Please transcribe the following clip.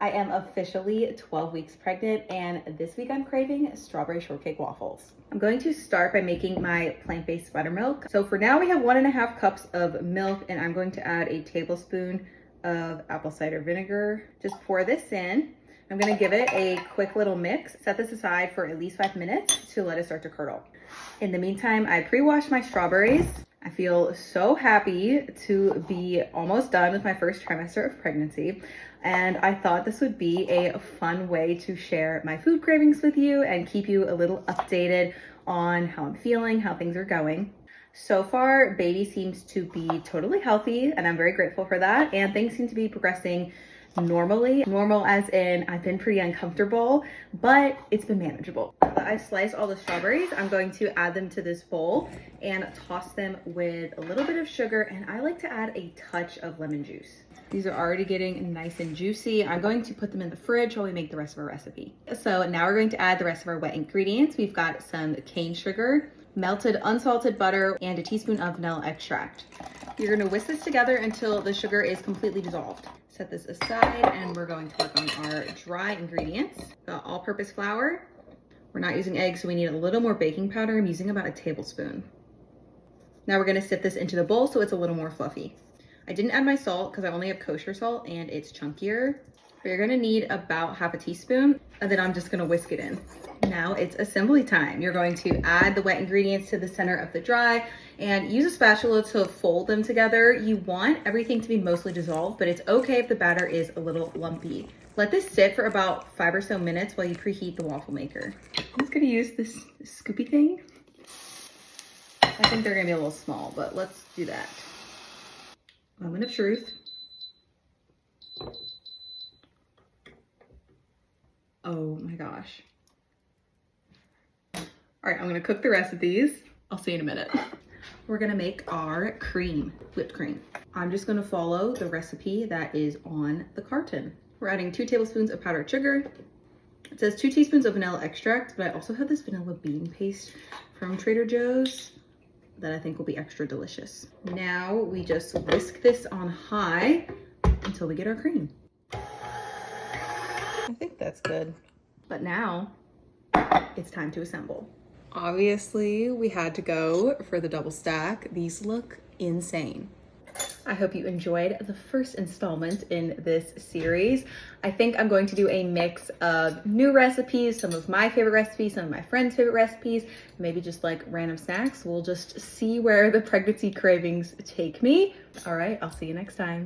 I am officially 12 weeks pregnant, and this week I'm craving strawberry shortcake waffles. I'm going to start by making my plant-based buttermilk. So for now we have 1.5 cups of milk, and I'm going to add a tablespoon of apple cider vinegar. Just pour this in. I'm gonna give it a quick little mix. Set this aside for at least 5 minutes to let it start to curdle. In the meantime, I pre-washed my strawberries. I feel so happy to be almost done with my first trimester of pregnancy. And I thought this would be a fun way to share my food cravings with you and keep you a little updated on how I'm feeling, how things are going. So far, baby seems to be totally healthy, and I'm very grateful for that. And things seem to be progressing normally. Normal as in I've been pretty uncomfortable, but it's been manageable. I've sliced all the strawberries. I'm going to add them to this bowl and toss them with a little bit of sugar, and I like to add a touch of lemon juice. These are already getting nice and juicy. I'm going to put them in the fridge while we make the rest of our recipe. So now we're going to add the rest of our wet ingredients. We've got some cane sugar, melted unsalted butter, and a teaspoon of vanilla extract. You're gonna whisk this together until the sugar is completely dissolved. Set this aside, and we're going to work on our dry ingredients. The all-purpose flour. We're not using eggs, so we need a little more baking powder. I'm using about a tablespoon. Now we're gonna sift this into the bowl so it's a little more fluffy. I didn't add my salt because I only have kosher salt and it's chunkier. But you're gonna need about half a teaspoon, and then I'm just gonna whisk it in. Now it's assembly time. You're going to add the wet ingredients to the center of the dry and use a spatula to fold them together. You want everything to be mostly dissolved, but it's okay if the batter is a little lumpy. Let this sit for about 5 or so minutes while you preheat the waffle maker. I'm just gonna use this scoopy thing. I think they're gonna be a little small, but let's do that. Moment of truth. Oh my gosh. All right, I'm gonna cook the rest of these. I'll see you in a minute. We're gonna make our cream, whipped cream. I'm just gonna follow the recipe that is on the carton. We're adding 2 tablespoons of powdered sugar. It says 2 teaspoons of vanilla extract, but I also have this vanilla bean paste from Trader Joe's that I think will be extra delicious. Now we just whisk this on high until we get our cream. I think that's good. But now it's time to assemble. Obviously, we had to go for the double stack. These look insane. I hope you enjoyed the first installment in this series. I think I'm going to do a mix of new recipes, some of my favorite recipes, some of my friends' favorite recipes, maybe just like random snacks. We'll just see where the pregnancy cravings take me. All right, I'll see you next time.